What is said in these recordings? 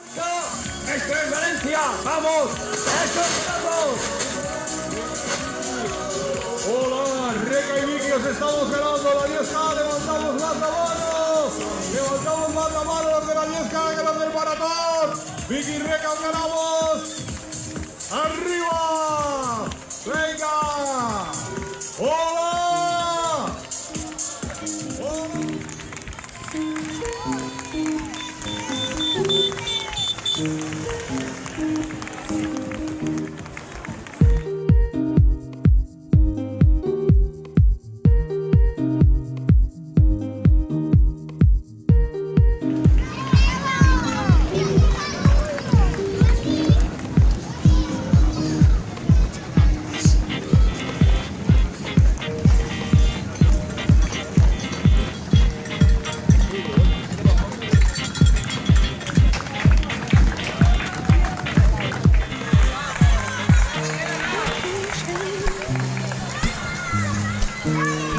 Esto es Valencia, vamos, esto es vamos. Hola, Reca y Vicky, os estamos ganando la 10K, levantamos más la mano, levantamos más la mano los de la 10K que los del maratón. Vicky y Reca os ganamos. ¡Arriba! ¡Venga! ¡Hola!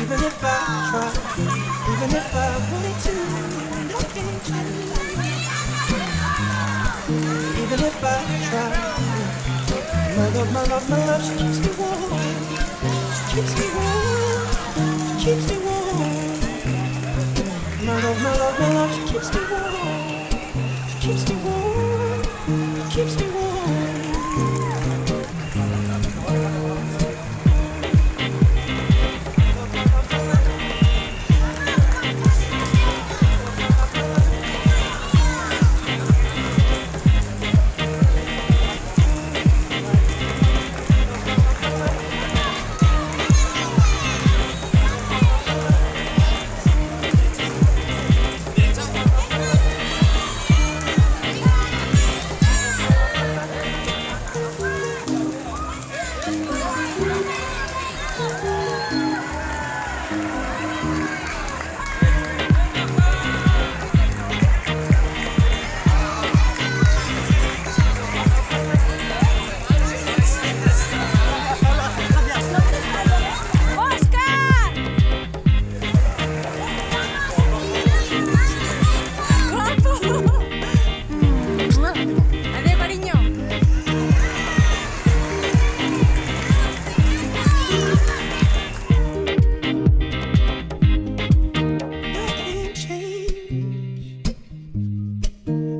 Even if I try, even if I wanted to, I can't change. Even if I try, my love, she keeps me warm. She keeps me warm. She keeps me warm. My love, she keeps me warm. She keeps me warm. She keeps me warm.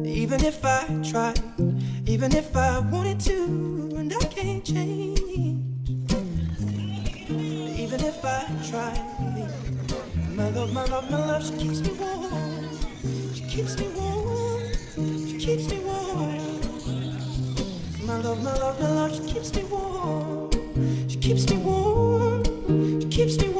Even if I tried, even if I wanted to, and I can't change. Even if I tried, my love, she keeps me warm. She keeps me warm. She keeps me warm. My love, she keeps me warm. She keeps me warm. She keeps me warm.